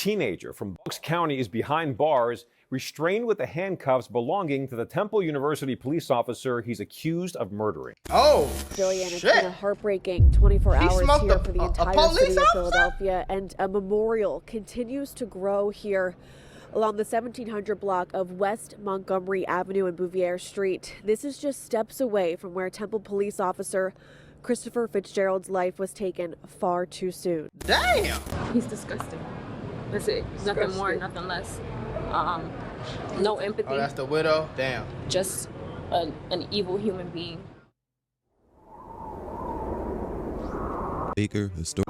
teenager from Bucks County is behind bars, restrained with the handcuffs belonging to the Temple University police officer he's accused of murdering. Oh, Julian, shit. it's been a heartbreaking 24 hours here smoked for the a entire police city of officer? Philadelphia, and a memorial continues to grow here along the 1700 block of West Montgomery Avenue and Bouvier Street. This is just steps away from where Temple police officer Christopher Fitzgerald's life was taken far too soon. Damn. He's disgusting. That's it. Nothing more, nothing less. No empathy. Oh, that's the widow? Damn. Just an evil human being. Acre historic.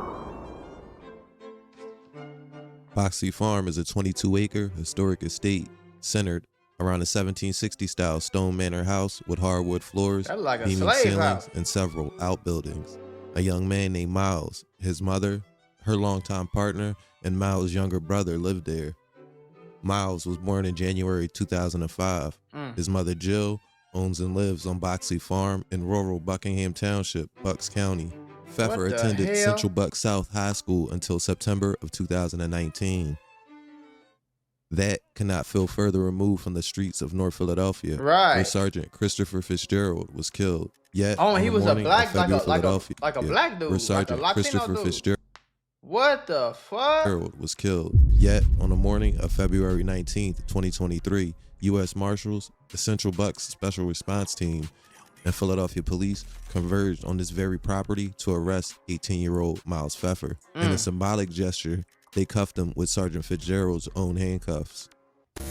Boxley Farm is a 22-acre historic estate centered around a 1760-style stone manor house with hardwood floors, That's like a beaming slave ceilings, house. and several outbuildings. A young man named Miles, his mother, her longtime partner, and Miles' younger brother lived there. Miles was born in January 2005. His mother, Jill, owns and lives on Boxley Farm in rural Buckingham Township, Bucks County. Pfeffer the attended hell? Central Bucks South High School until September of 2019. That cannot feel further removed from the streets of North Philadelphia, Right. where Sergeant Christopher Fitzgerald was killed. Yet, Oh, on he the was a morning black, of like a February, Philadelphia, black dude, where like a Sergeant Latino Christopher dude. Fitzgerald What the fuck? was killed. Yet, on the morning of February 19th, 2023, U.S. Marshals, the Central Bucks Special Response Team, and Philadelphia Police converged on this very property to arrest 18-year-old Miles Pfeffer. In a symbolic gesture, they cuffed him with Sergeant Fitzgerald's own handcuffs. All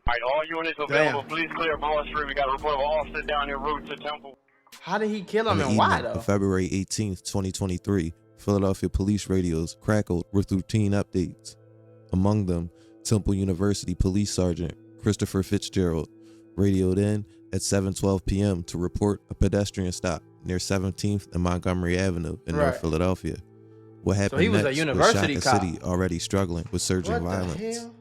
right, all units available. Please clear Ball Street. We got a report of an officer down here, route to Temple. How did he kill On him the and why evening though? of February 18th, 2023, Philadelphia police radios crackled with routine updates. Among them, Temple University Police Sergeant Christopher Fitzgerald radioed in at 7:12 p.m. to report a pedestrian stop near 17th and Montgomery Avenue in North Philadelphia. What happened he was a next university was shock cop. a city already struggling with surging What the violence. hell?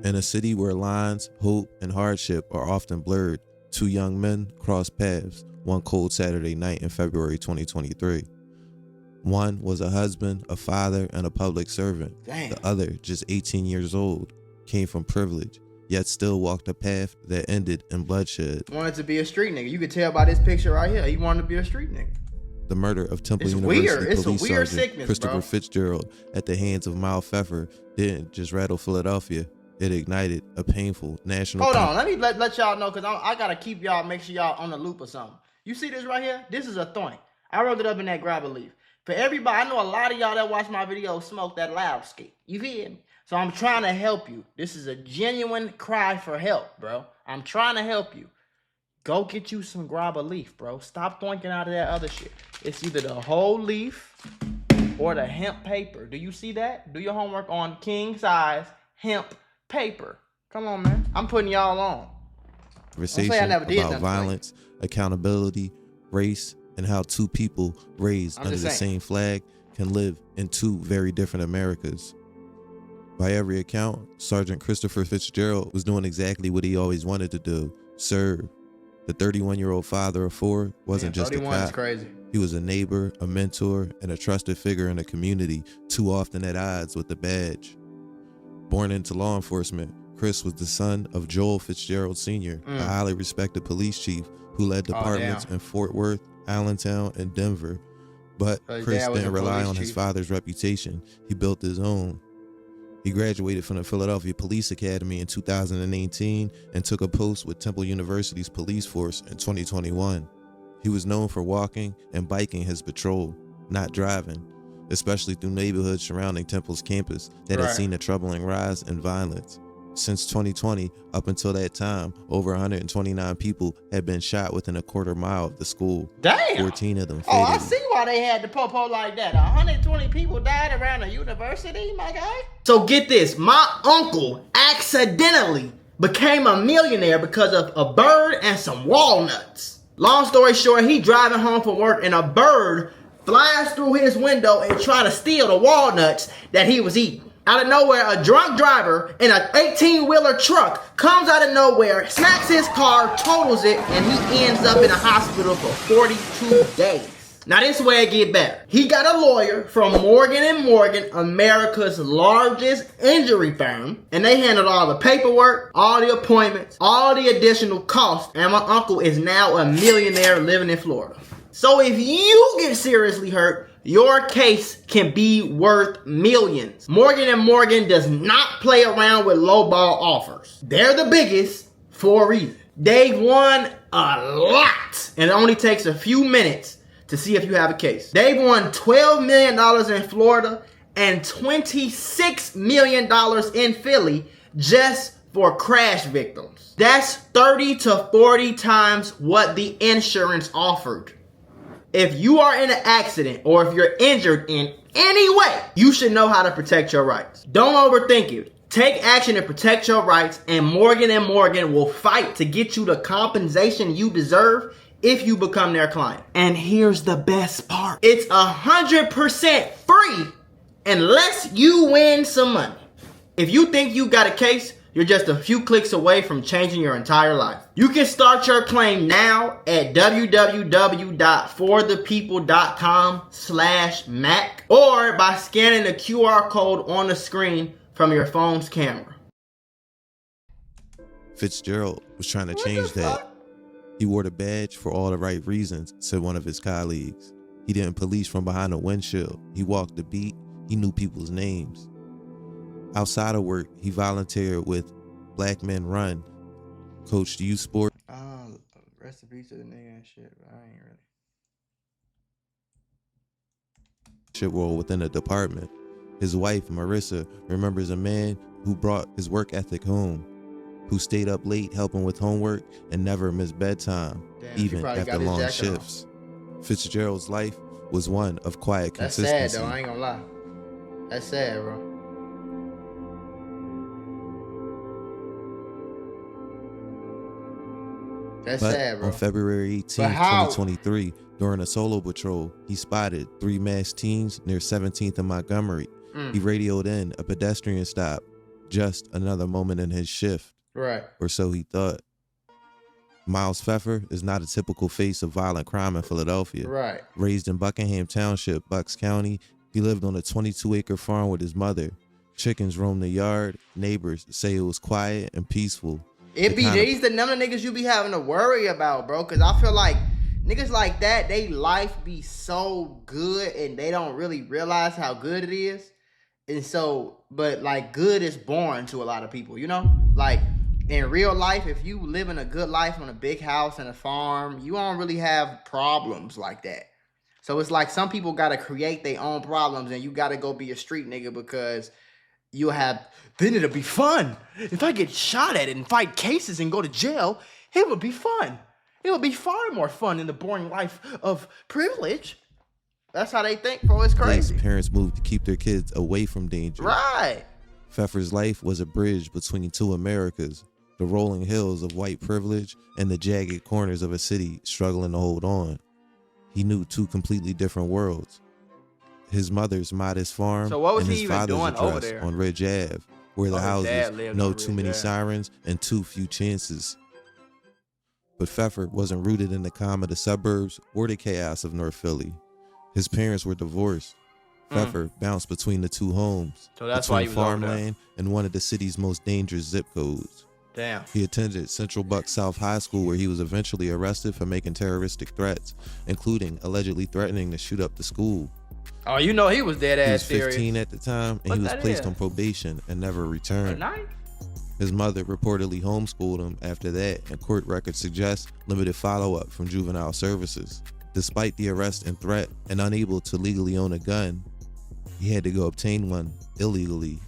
In a city where lines, hope, and hardship are often blurred, two young men crossed paths one cold Saturday night in February 2023. One was a husband, a father, and a public servant. Damn. The other, just 18 years old, came from privilege, yet still walked a path that ended in bloodshed. Wanted to be a street nigga. You could tell by this picture right here. He wanted to be a street nigga. The murder of Temple It's University weird. It's a Police weird Sergeant sickness, Christopher bro. Fitzgerald at the hands of Miles Pfeffer didn't just rattle Philadelphia. It ignited a painful national. Hold on, let me let y'all know, because I gotta keep y'all, make sure y'all on the loop or something. You see this right here? This is a thorn. I rolled it up in that grab a leaf. For everybody, I know a lot of y'all that watch my videos smoke that loud skate. You feel me? So I'm trying to help you. This is a genuine cry for help, bro. I'm trying to help you. Go get you some grab a leaf, bro. Stop thinking out of that other shit. It's either the whole leaf or the hemp paper. Do you see that? Do your homework on king size hemp paper. Come on, man. I'm putting y'all on. Conversation I never did about nothing violence, accountability, race, and how two people raised I'm under just the saying. same flag can live in two very different Americas. By every account, Sergeant Christopher Fitzgerald was doing exactly what he always wanted to do: serve. The 31-year-old father of four wasn't just a 31 is cop. crazy. He was a neighbor, a mentor, and a trusted figure in the community, too often at odds with the badge. Born into law enforcement, Chris was the son of Joel Fitzgerald Sr., a highly respected police chief who led departments in Fort Worth, Allentown, and Denver. But His Chris dad was didn't a rely police on his chief. father's reputation. He built his own. He graduated from the Philadelphia Police Academy in 2018 and took a post with Temple University's police force in 2021. He was known for walking and biking his patrol, not driving, especially through neighborhoods surrounding Temple's campus that had seen a troubling rise in violence. Since 2020, up until that time, over 129 people had been shot within a quarter mile of the school. Damn. 14 of them Oh, I fatally. see why they had the popo like that. 120 people died around a university, my guy. So get this. My uncle accidentally became a millionaire because of a bird and some walnuts. Long story short, he driving home from work and a bird flies through his window and try to steal the walnuts that he was eating. Out of nowhere, a drunk driver in an 18-wheeler truck comes out of nowhere, smacks his car, totals it, and he ends up in a hospital for 42 days. Now this way it get better. He got a lawyer from Morgan & Morgan, America's largest injury firm, and they handled all the paperwork, all the appointments, all the additional costs, and my uncle is now a millionaire living in Florida. So if you get seriously hurt, your case can be worth millions. Morgan & Morgan does not play around with lowball offers. They're the biggest for a reason. They've won a lot, and it only takes a few minutes to see if you have a case. They've won $12 million in Florida and $26 million in Philly just for crash victims. That's 30 to 40 times what the insurance offered. If you are in an accident or if you're injured in any way, you should know how to protect your rights. Don't overthink it. Take action to protect your rights, and Morgan & Morgan will fight to get you the compensation you deserve if you become their client. And here's the best part. It's 100% free unless you win some money. If you think you got a case, you're just a few clicks away from changing your entire life. You can start your claim now at www.forthepeople.com/Mac or by scanning the QR code on the screen from your phone's camera. Fitzgerald was trying to change that. He wore the badge for all the right reasons, said one of his colleagues. He didn't police from behind a windshield. He walked the beat. He knew people's names. Outside of work, he volunteered with Black Men Run, coached youth sport. Rest in peace to the nigga and shit, but I ain't really. Role within the department. His wife, Marissa, remembers a man who brought his work ethic home, who stayed up late helping with homework and never missed bedtime, even after long shifts. Fitzgerald's life was one of quiet consistency. That's sad though, I ain't gonna lie. That's sad, bro. That's sad, bro. On February 18, 2023, during a solo patrol, he spotted 3 masked teens near 17th and Montgomery. He radioed in a pedestrian stop, just another moment in his shift. Right. Or so he thought. Miles Pfeffer is not a typical face of violent crime in Philadelphia. Right. Raised in Buckingham Township, Bucks County, he lived on a 22-acre farm with his mother. Chickens roamed the yard. Neighbors say it was quiet and peaceful. It be these the number of niggas you be having to worry about, bro. Cause I feel like niggas like that, they life be so good and they don't really realize how good it is. And so, but like good is boring to a lot of people, you know? Like in real life, if you live in a good life on a big house and a farm, you don't really have problems like that. So it's like some people got to create their own problems and you got to go be a street nigga because you have, then it'll be fun. If I get shot at and fight cases and go to jail, it would be fun. It would be far more fun than the boring life of privilege. That's how they think, bro. It's crazy. Parents moved to keep their kids away from danger. Right. Pfeffer's life was a bridge between two Americas, the rolling hills of white privilege and the jagged corners of a city struggling to hold on. He knew 2 completely different worlds. His mother's modest farm and his father's address on Ridge Ave, where the houses know too many sirens and too few chances. But Pfeffer wasn't rooted in the calm of the suburbs or the chaos of North Philly. His parents were divorced. Pfeffer bounced between the 2 homes, so that's why he was farmland and one of the city's most dangerous zip codes. Damn. He attended Central Buck South High School, where he was eventually arrested for making terroristic threats, including allegedly threatening to shoot up the school. Oh, you know he was dead ass serious. He was 15 at the time, and he was placed on probation and never returned. His mother reportedly homeschooled him after that, and court records suggest limited follow-up from juvenile services. Despite the arrest and threat, and unable to legally own a gun, he had to go obtain one illegally.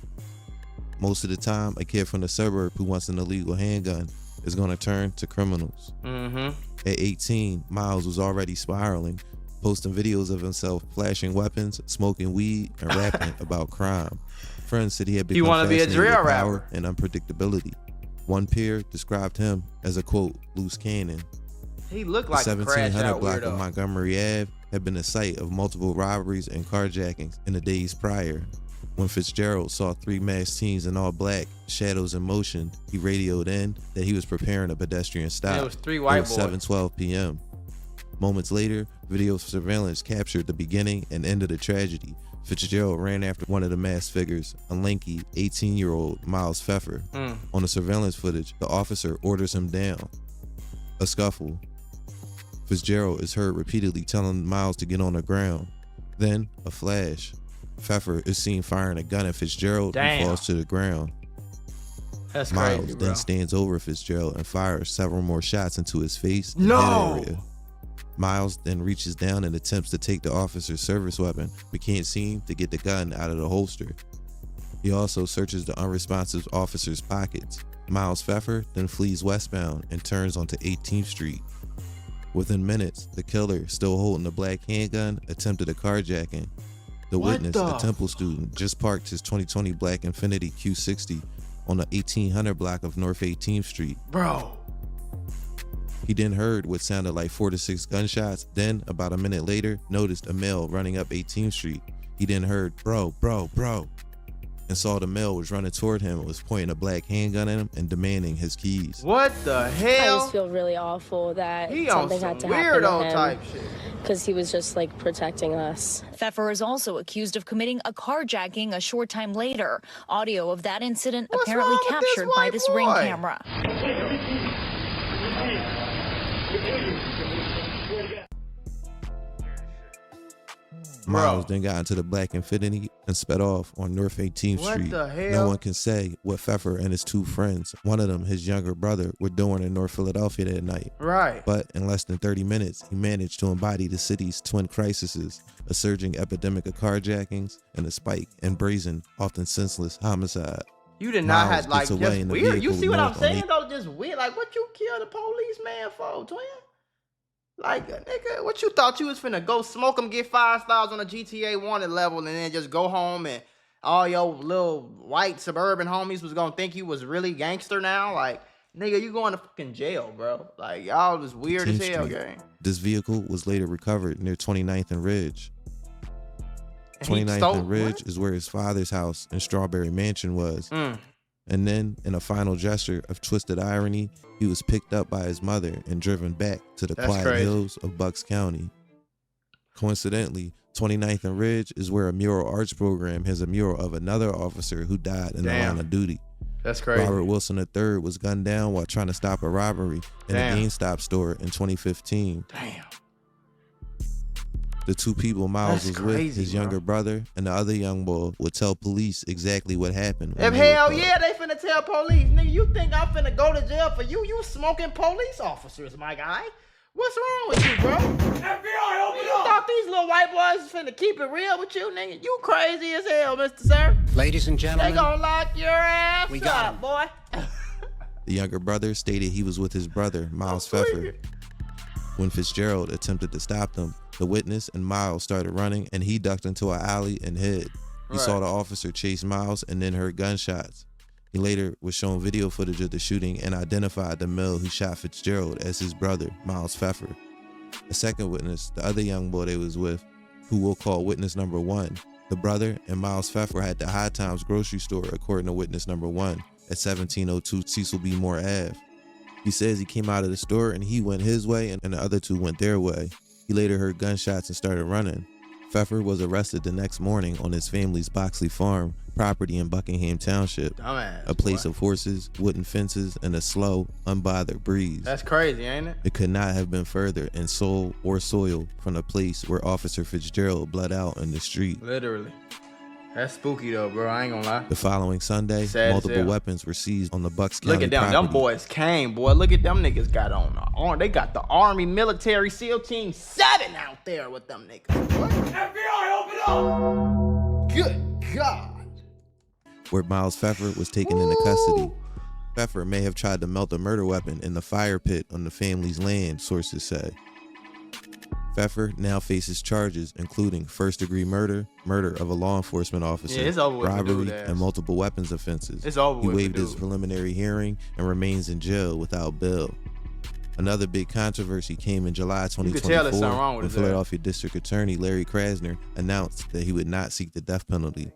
Most of the time, a kid from the suburb who wants an illegal handgun is going to turn to criminals. At 18, Miles was already spiraling, posting videos of himself flashing weapons, smoking weed, and rapping about crime. Friends said he had become fascinated with power and unpredictability. One peer described him as a, quote, loose cannon. He looked like the a crash 1700 out block weirdo. of Montgomery Ave had been the site of multiple robberies and carjackings in the days prior. When Fitzgerald saw 3 masked teens in all black, shadows in motion, he radioed in that he was preparing a pedestrian stop. It was 3 white boys. 7:12 p.m. Moments later, video surveillance captured the beginning and end of the tragedy. Fitzgerald ran after one of the masked figures, a lanky 18-year-old Miles Pfeffer. On the surveillance footage, the officer orders him down. A scuffle. Fitzgerald is heard repeatedly telling Miles to get on the ground. Then, a flash. Pfeffer is seen firing a gun at Fitzgerald and falls to the ground. That's Miles crazy, bro. then stands over Fitzgerald and fires several more shots into his face and No! head area. Miles then reaches down and attempts to take the officer's service weapon, but can't seem to get the gun out of the holster. He also searches the unresponsive officer's pockets. Miles Pfeffer then flees westbound and turns onto 18th Street. Within minutes, the killer, still holding the black handgun, attempted a carjacking. The witness, a Temple student, just parked his 2020 black Infiniti Q60 on the 1800 block of North 18th Street. Bro. He then heard what sounded like 4 to 6 gunshots, then, about a minute later, noticed a male running up 18th Street. He then heard, bro, and saw the male was running toward him and was pointing a black handgun at him and demanding his keys. What the I hell? just feel really awful that He on something some had to happen to weirdo him type shit. because he was just like protecting us. Pfeffer is also accused of committing a carjacking a short time later. Audio of that incident What's apparently wrong with this captured by white this ring boy? camera. Miles then got into the black Infiniti and sped off on North 18th What Street. the hell? No one can say what Pfeffer and his 2 friends, one of them his younger brother, were doing in North Philadelphia that night. Right. But in less than 30 minutes, he managed to embody the city's twin crises, a surging epidemic of carjackings and a spike in brazen, often senseless homicide. You did not Miles have like gets away just in the weird. You vehicle see what I'm north on saying eight- though? Just weird. Like what you kill the policeman for, twin? Like nigga, what you thought you was finna go smoke him, get 5 stars on a GTA wanted level, and then just go home and all your little white suburban homies was gonna think you was really gangster now? Like nigga, you going to fucking jail, bro. Like y'all was weird as 18th hell, Street. gang. This vehicle was later recovered near 29th and Ridge. And he 29th stole- and Ridge what? is where his father's house in Strawberry Mansion was. And then, in a final gesture of twisted irony, he was picked up by his mother and driven back to the That's quiet crazy. hills of Bucks County. Coincidentally, 29th and Ridge is where a mural arts program has a mural of another officer who died in the line of duty. That's crazy. Robert Wilson III was gunned down while trying to stop a robbery in Damn. a GameStop store in 2015. Damn. The 2 people Miles That's was with, crazy, his bro. younger brother and the other young boy, would tell police exactly what happened. when If they were hell caught. yeah, they finna tell police. Nigga, you think I'm finna go to jail for you? You smoking police officers, my guy. What's wrong with you, bro? FBI, open up! You thought these little white boys was finna keep it real with you, nigga? You crazy as hell, Mr. Sir. Ladies and They gentlemen, gonna lock your ass We got up, him. boy. The younger brother stated he was with his brother, Miles Pfeffer. When Fitzgerald attempted to stop them, the witness and Miles started running and he ducked into an alley and hid. He saw the officer chase Miles and then heard gunshots. He later was shown video footage of the shooting and identified the male who shot Fitzgerald as his brother, Miles Pfeffer. A second witness, the other young boy they was with, who we'll call witness number 1. The brother and Miles Pfeffer were at the High Times grocery store, according to witness number 1, at 1702 Cecil B. Moore Ave. He says he came out of the store and he went his way and the other 2 went their way. He later heard gunshots and started running. Pfeffer was arrested the next morning on his family's Boxley Farm property in Buckingham Township, Dumbass, a place boy. of horses, wooden fences, and a slow, unbothered breeze. That's crazy, ain't it? It could not have been further in soul or soil from the place where Officer Fitzgerald bled out in the street. Literally. That's spooky though, bro. I ain't gonna lie. The following Sunday, Sad as multiple hell. weapons were seized on the Bucks County Look at them. property. Them boys came, boy. Look at them niggas got on. They got the Army Military SEAL Team 7 out there with them niggas. What? FBI, open up! Good God. Where Miles Pfeffer was taken into custody. Pfeffer may have tried to melt a murder weapon in the fire pit on the family's land, sources say. Pfeffer now faces charges including first-degree murder, murder of a law enforcement officer, Yeah, it's over with for robbery, dude ass. and multiple weapons offenses. It's over He with for waived his dude. preliminary hearing and remains in jail without bail. Another big controversy came in July can tell there's 2024 something wrong with when his ass. Philadelphia District Attorney Larry Krasner announced that he would not seek the death penalty.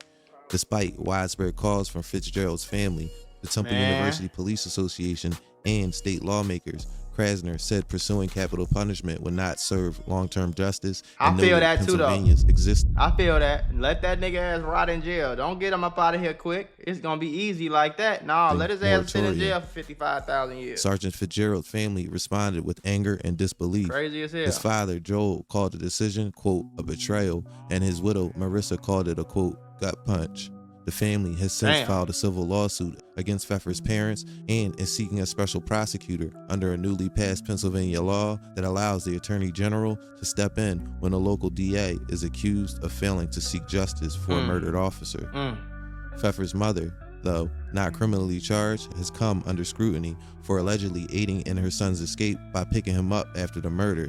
Despite widespread calls from Fitzgerald's family, the Temple Man. University Police Association, and state lawmakers, Krasner said pursuing capital punishment would not serve long-term justice. I and feel noted that too, though. Pennsylvania's I feel that. Let that nigga ass rot in jail. Don't get him up out of here quick. It's gonna be easy like that. Nah, let his ass sit in jail for 55,000 years. Sergeant Fitzgerald's family responded with anger and disbelief. Crazy as hell. His father, Joel, called the decision, quote, a betrayal, and his widow, Marissa, called it a, quote, gut punch. The family has since filed a civil lawsuit against Pfeffer's parents and is seeking a special prosecutor under a newly passed Pennsylvania law that allows the Attorney General to step in when a local DA is accused of failing to seek justice for a murdered officer. Pfeffer's mother, though not criminally charged, has come under scrutiny for allegedly aiding in her son's escape by picking him up after the murder.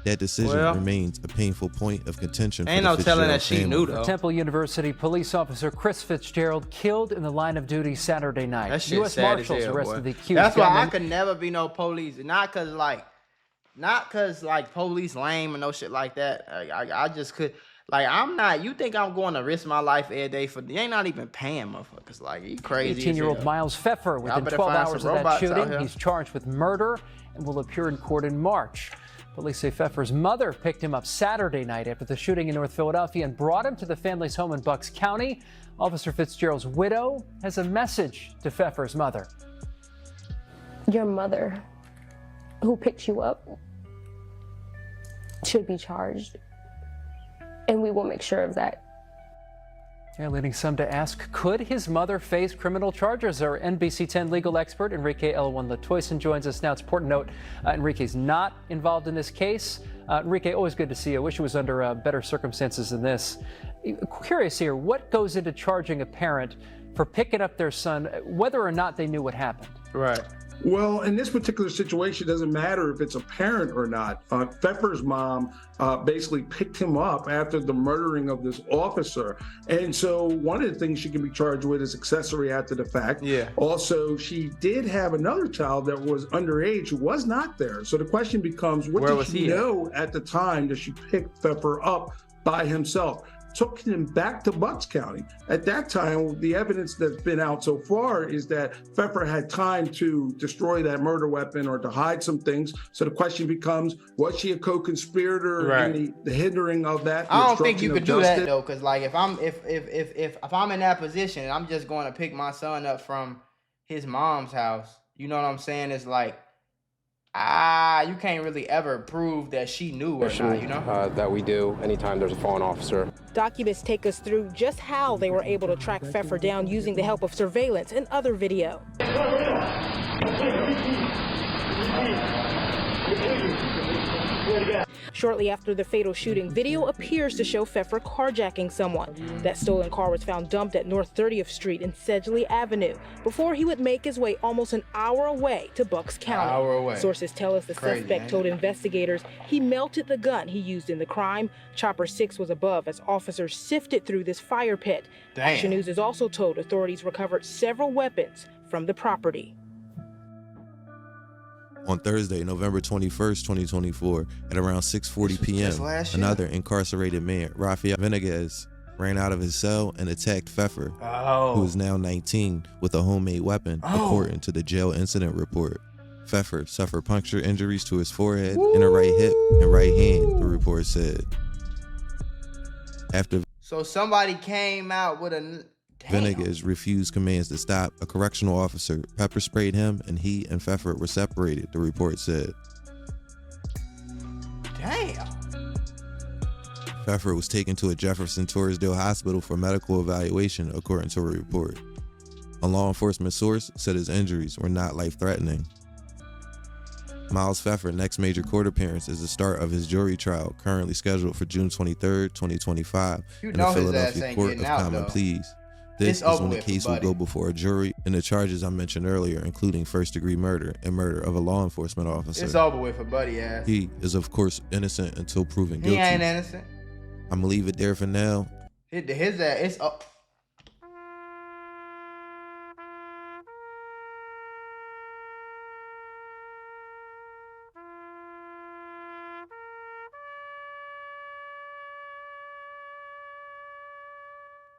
That decision remains a painful point of contention for the Fitzgerald telling that she family. knew, though. Temple University police officer Chris Fitzgerald killed in the line of duty Saturday night. That shit U.S. sad Marshals as hell, arrested boy. the accused That's why I gunman. could never be no police. Not cause police lame or no shit like that. I just could. Like, I'm not. You think I'm going to risk my life every day for? They ain't not even paying motherfuckers. Like, you crazy. 18-year-old Miles Pfeffer, within 12 hours of that shooting, he's charged with murder and will appear in court in March. Police say Pfeffer's mother picked him up Saturday night after the shooting in North Philadelphia and brought him to the family's home in Bucks County. Officer Fitzgerald's widow has a message to Pfeffer's mother. Your mother, who picked you up, should be charged, and we will make sure of that. Yeah, leading some to ask, could his mother face criminal charges? Our NBC 10 legal expert, Enrique L1-Latoyson, joins us now. It's important to note, Enrique's not involved in this case. Enrique, always good to see you. I wish it was under better circumstances than this. Curious here, what goes into charging a parent for picking up their son, whether or not they knew what happened? Right. Well, in this particular situation, it doesn't matter if it's a parent or not. Pfeffer's mom basically picked him up after the murdering of this officer. And so one of the things she can be charged with is accessory after the fact. Yeah. Also, she did have another child that was underage who was not there. So the question becomes, what did she know at the time that she picked Pfeffer up by himself? Took him back to Bucks County. At that time, the evidence that's been out so far is that Pfeffer had time to destroy that murder weapon or to hide some things. So the question becomes, was she a co-conspirator in the hindering of that? I don't think you could do that though, because like if I'm in that position and I'm just going to pick my son up from his mom's house, you know what I'm saying? It's like, you can't really ever prove that she knew or not, you know? That we do anytime there's a fallen officer. Documents take us through just how they were able to track Pfeffer down using the help of surveillance and other video. Shortly after the fatal shooting, video appears to show Pfeffer carjacking someone. That stolen car was found dumped at North 30th Street and Sedgley Avenue before he would make his way almost an hour away to Bucks County. Sources tell us the suspect told investigators he melted the gun he used in the crime. Chopper 6 was above as officers sifted through this fire pit. Action News is also told authorities recovered several weapons from the property. On Thursday, November 21st, 2024, at around 6:40 p.m., another incarcerated man, Rafael Venegas, ran out of his cell and attacked Pfeffer, who is now 19, with a homemade weapon, according to the jail incident report. Pfeffer suffered puncture injuries to his forehead, inner right hip, and right hand, the report said. After So somebody came out with a... Venegas refused commands to stop, a correctional officer pepper sprayed him, and he and Pfeffer were separated, the report said. Damn. Pfeffer was taken to a Jefferson Torresdale hospital for medical evaluation, according to a report. A law enforcement source said his injuries were not life-threatening. Miles Pfeffer's next major court appearance is the start of his jury trial, currently scheduled for June 23, 2025, in the Philadelphia Court of Common Pleas. This is when the case will go before a jury and the charges I mentioned earlier, including first-degree murder and murder of a law enforcement officer. It's over with for Buddy ass. He is, of course, innocent until proven guilty. He ain't innocent. I'm gonna leave it there for now. His ass, it's up.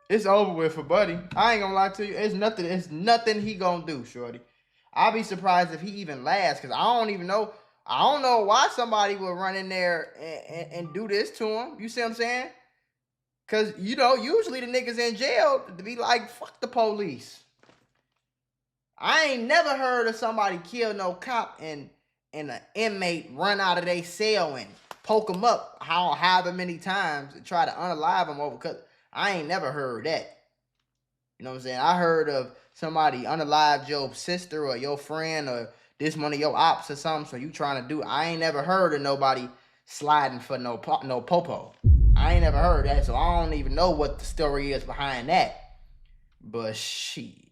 It's over with for Buddy. I ain't gonna lie to you. It's nothing he gonna do, shorty. I'll be surprised if he even lasts, because I don't even know. I don't know why somebody would run in there and do this to him. You see what I'm saying? Because, you know, usually the niggas in jail to be like, fuck the police. I ain't never heard of somebody kill no cop and an inmate run out of their cell and poke him up however many times and try to unalive him over. Because I ain't never heard that. You know what I'm saying? I heard of somebody unalive your sister or your friend or this one of your ops or something, so you trying to do. I ain't never heard of nobody sliding for no popo. I ain't never heard that, so I don't even know what the story is behind that. But shit.